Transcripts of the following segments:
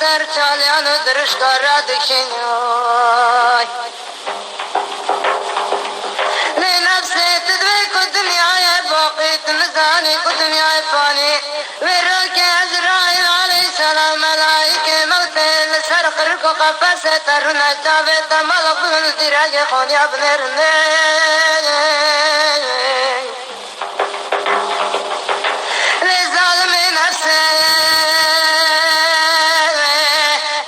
سر چالیان و درشکار را دکین لنفسي تدرك الدنيا باقي تنزاني الدنيا فاني وراك عزرائيل عليه السلام ملائكة موت لسر خرق وقفص ترنا جابت ملق بالدراج خوني ابنرني لظالم نفسي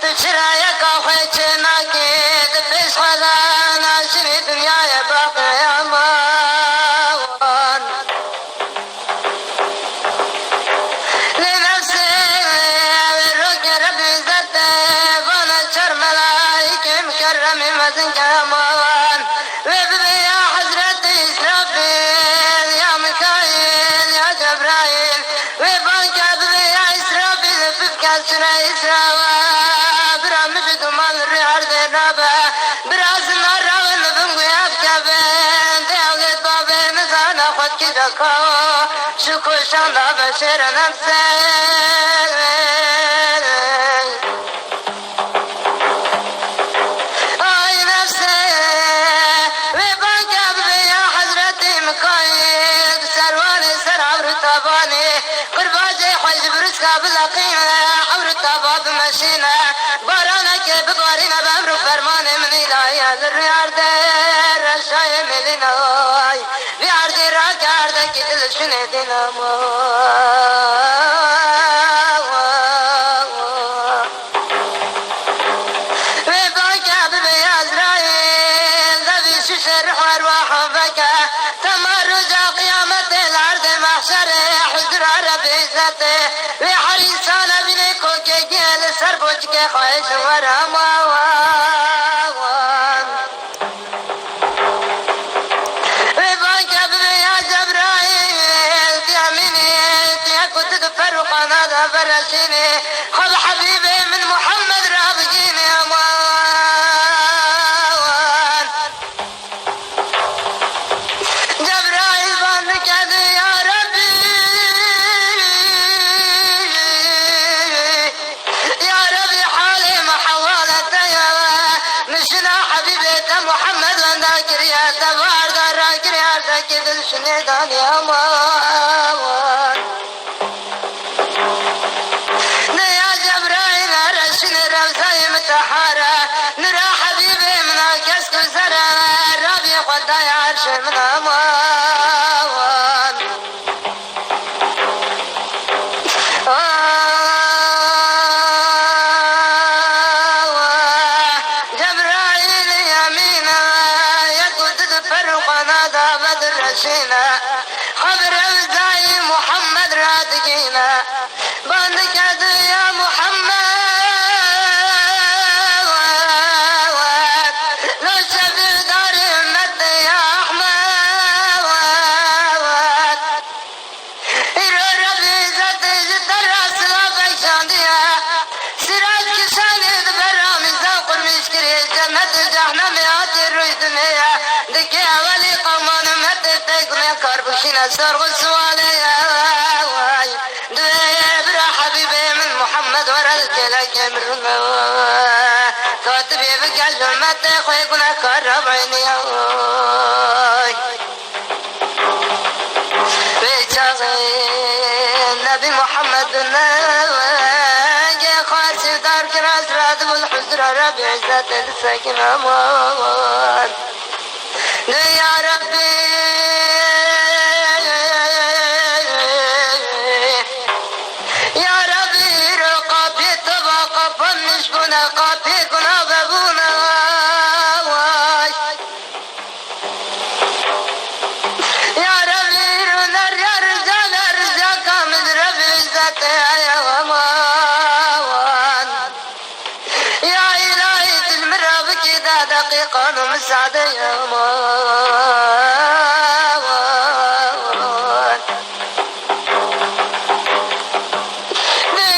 تشرايك وخيتنا كيد بيش خلانا شري دنيا باقي امان لنفسي روك ربي زدت وانا شر ملائكة مكرم مزن كمان وببي يا حضرة إسرافيل يا ميكائيل يا جبرائيل وبانك ببي يا إسرافيل بفكا سنة إسرافيل برا مجد مال الرعار دي رابا براس النار راون بنقو يابكا بين دي أولاد بابي نزانا خود كي دكو شكو شانا بشير نفسي آي نفسي وبانك ببي يا حضرتي مكايد سرواني سر عبر الطاباني قرباجي حيج برسكا بلاقينا عبر الطاباب مشينا بارانك ببارينا بأمر فرماني من إلهي الريار دير رشاي ملينا بيار دير راكاردك دل شنيدنا وبانك ببي يا إسرائيل ذبي ششر وارواح بكا تمرج قيامة العرض محشر حجر ربي ذاته وحريصان بنيكو كيجيل سربوج كخويش ورمان وبانك ببي يا جبرائيل تياميني تياكو تدفر قناة فرشيني خذ حبيبي من محمد رابجيني امان جبرائيل بانك يا ربي يا ربي حالي محولة يا مشنا حبيبي محمد وذاكر يا تبار ذاكر يا ذاكر الشنيدان يا مان يا جبرائيل رشن روزاي متحارة نرى حبيبي من كسك زرع ربي قداي عرش من امان جبرائيل يمينا يقود تفرقنا ذا بدر رشينا خبر وزاي محمد رادقينا بانك يا محمد لو شبه دار مد يا احمد إلى ربي ذات جد الراس لا بيشانديها سراج كشاني ذبرا من ذوق المشكري جنة جهنم ياتي الريدنية دكي ولي قمان مد تقني كربشنا سرغ السوالية دبرا حبيبي من محمد ورد لك مرنا كاتبي بقلب مد خويقنا كرب عيني نبي محمد جاء خاسر دار كراس راد والحزر ربي عزت السكن امان يا ربي يا ربي رقابي طبقة فمش بنا قابي كنا بابونا يا ربي رنر يا رجال رجال كامل ربي عزت يا امان يا إلهي تلمرة بكذا دقيقة ومساعدة يا امان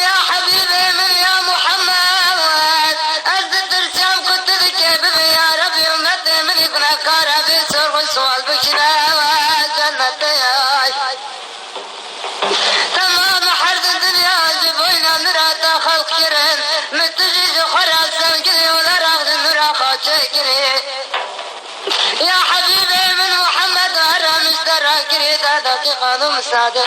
يا حبيبي من يا محمد أزد الرسام كنت ذكي ببي يا ربي ومتى من يكون أكارا في سرغ سوال بكنا وجنة يا تمام حرد الدنيا جبوينا مرات خلق كرن ذا دقيقة مساعدة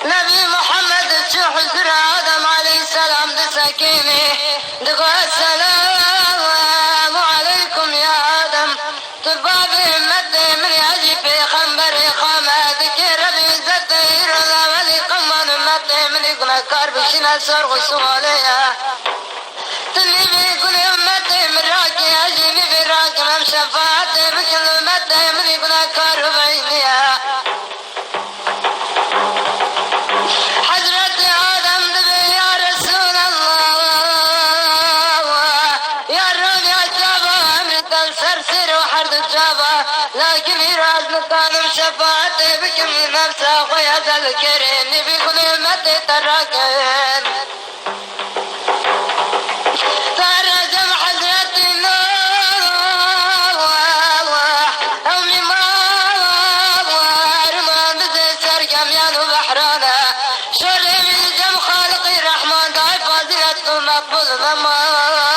نبي محمد تشوح زر آدم عليه السلام دسكيني دقوا السلام عليكم يا آدم طبابي مدي من يجي في خنبري قامة ذكر ربي زدير ولي قمان مدي من يقنا كاربشنا سرغ سواليا تني بيقول يمتي من راكي أجيني في راكي ممشفاتي بكل مدي من يقنا كاربينيا لكن يراز مكان شفاعتي بكم نفسه خويا ذكرين بيكون متى تراكين ترجم حضرتي النور أمي ما رمان بزي سرقم يانو بحرانا شري من جم خالقي الرحمن داي فاضلة مقبول ممان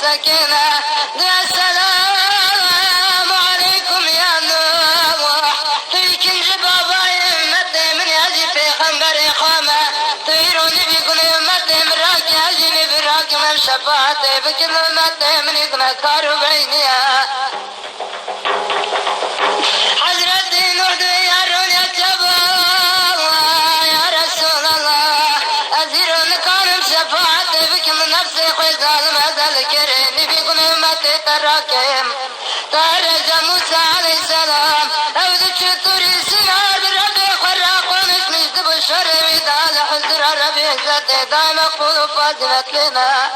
سكينة يا سلام عليكم يا نوح تيكن جبابا يمتي من يجي في خنبري خامة طيروني بيقول يمتي من راكي أجيني براكي من شفاعتي بكل متي من يقنا كارو بينيا حضرتي نوح ديارون يا جبابا يا رسول الله أزيرون كانم شفاعتي بكل نفسي خوي ظالم ذكرني بيقول متى تراكم ترجى موسى عليه السلام أو ذكرتوري سنار بربي خراق ومش مجد بشر ويدال حزر ربي ذاتي داي مقبول وفاضلت لنا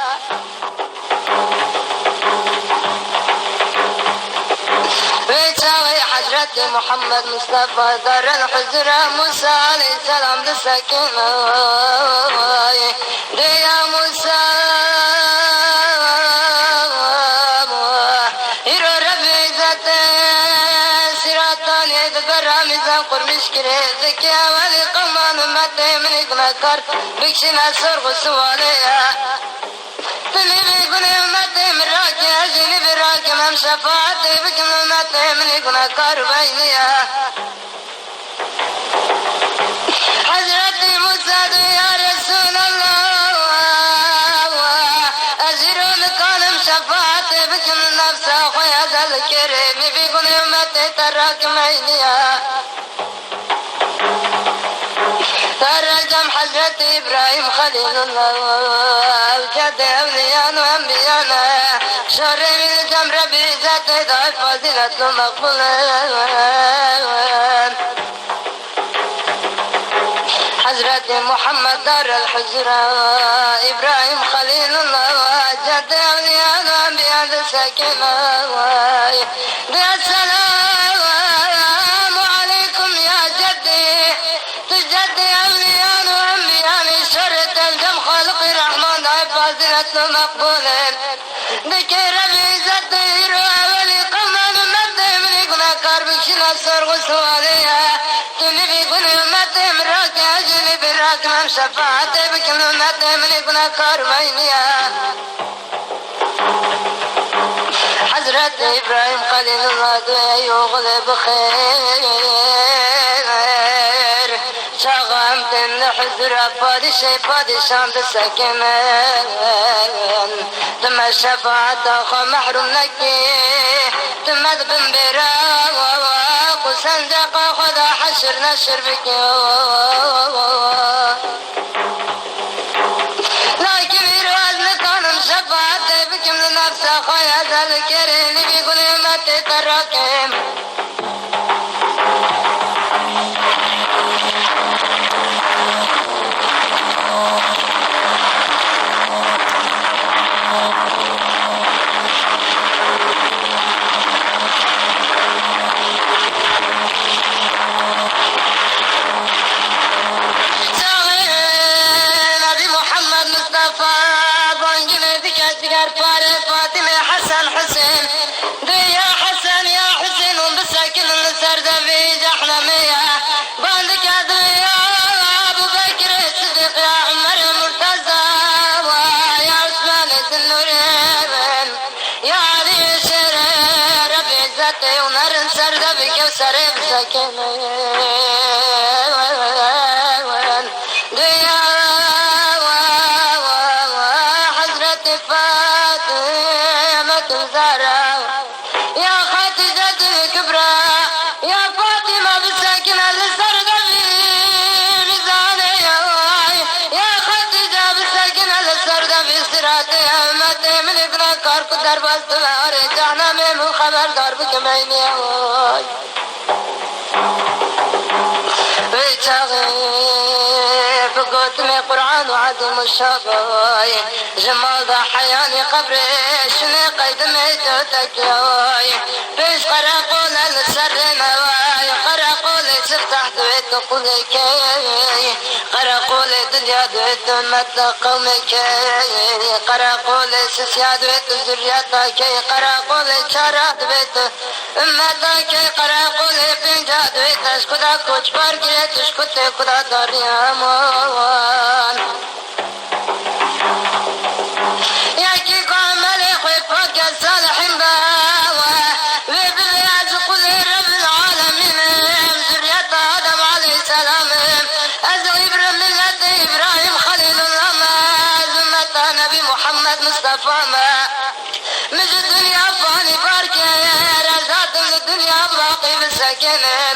ويتساوي حضرة محمد مصطفى دار الحزر موسى عليه السلام بالسكينة يا موسى مشكلة ذكية ولي قمان متى من يقنكر بكشنا سرغ سواليا تني بيقول متى من راكي أجيني براكي مم شفاعتي بكم متى من يقنكر بينيا حضرتي موسى يا رسول الله أجرون كانم شفاعتي بكم نفسه خويا ذكرني بيقول متى تراك مينيا ترجم حضرة إبراهيم خليل الله وجد أوليان وأنبيانا شر من جمر بذات ضعف فضيلة مقبولة حضرة محمد دار الحجرة إبراهيم خليل الله وجد أوليان وأنبيانا سكينة بالسلام عليكم يا جدي تجدي أوليان وأنبيان شرط الجم خالق الرحمن فاضلة مقبولين ذكر بيزدير أولي قمان مدى من يقنا كاربك شنا سرغ سواليا تنبي يقول مدى من راك أجني براك من شفاعتي بكل مدى من يقنا كاربينيا حضرة إبراهيم خليل الله دوي يغلب خير شغمت الحزر فادشان بسكنين تم الشفاعة خو محروم نكي تم ذبن براق وسندق خذا حشر نشر بك لكن يروز نكون شفاعة بكم لنفسه خويا ذلكرين بيقول ما تتركم سرب سكنة دنيا حضرة فاطمة الزهراء يا خاتجة الكبرى يا فاطمة بالسكنة للسرد في ميزاني يا خاتجة بالسكنة للسرد في صراطي أمتي من ابن كارك درب السماء رجعنا من خبر دربك ميني فقلت من قرآن وعدم الشفاي جمال ضحياني قبري شني قيد ميتوتك ياي فيش قرقول السر نواي قرقول سفتح دويت قولك قرقول دنيا دويت مت قومك قرقول سسيا دويت زريتك قرقول شارع دويت امتك قرقول بنجا دويت اشكدا كوچ بار گريت اشكت خدا داري امان ياكي قامل خوي فوق الصالحين باوا وبياز قل رب العالمين ذرية آدم عليه السلام أزغيب ملة إبراهيم خليل الله زمة نبي محمد مصطفى ما مش الدنيا فاني بارك رزات من الدنيا باقي بالسكينة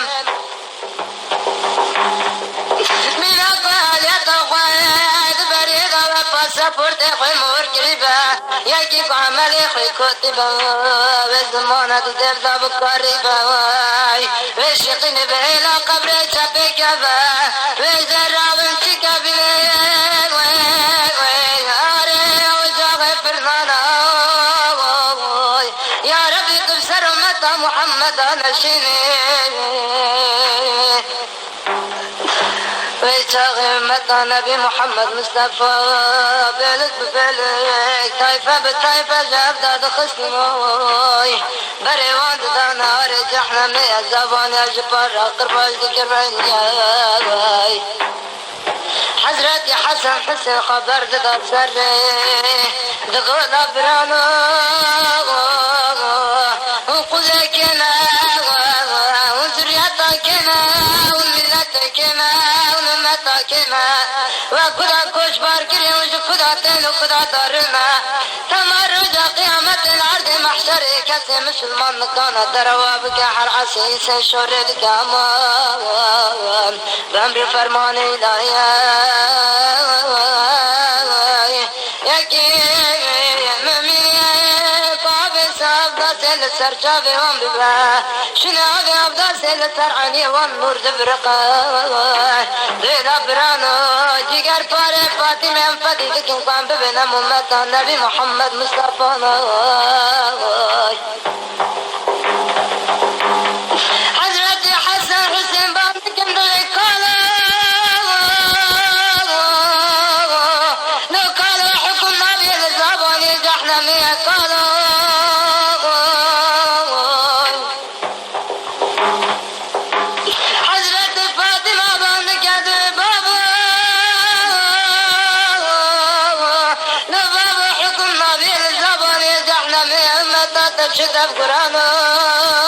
من أقوال يتغواد بريدة وباسبورت خوي مور قريبة يجيب عملي خوي كتبة بالزمانة تبدأ بقريبة وشيقين بإلى قبر شبك يبا وزرع وانتك بلين واري وجاغ فرنانا يا ربي تبصر متى محمد نشيني ويتغمت نبي محمد مصطفى بلد ببلد طايفة بالطايفة جابدة دخسني موي بريوان دا نار جحنا من الزبان يا جبار قرباش ذكر عندي حضرتي حسن حسن خبر دا سري دقول أبرانو وقلكنا وزريتكنا وملتكنا ونمتكنا وكدا كوش باركري وجكدا تيلو كدا دارنا تمرد قيامة العرض محشري كسي مسلمان مكانا دروابك حر عسيس شورد كامان بامري فرماني دايا يكي سرچاوی هم ببا شناوی ابدا سل ترعانی وان نور دبرقا دیدا برانو جگر پاره فاطمه هم فدی دکن قام ببینم امتا نبی محمد مصطفى حضرت حسن حسین بامکم دوی کالا لو کالا حکم نبی لزابانی جحنمی کالا شدف قرانو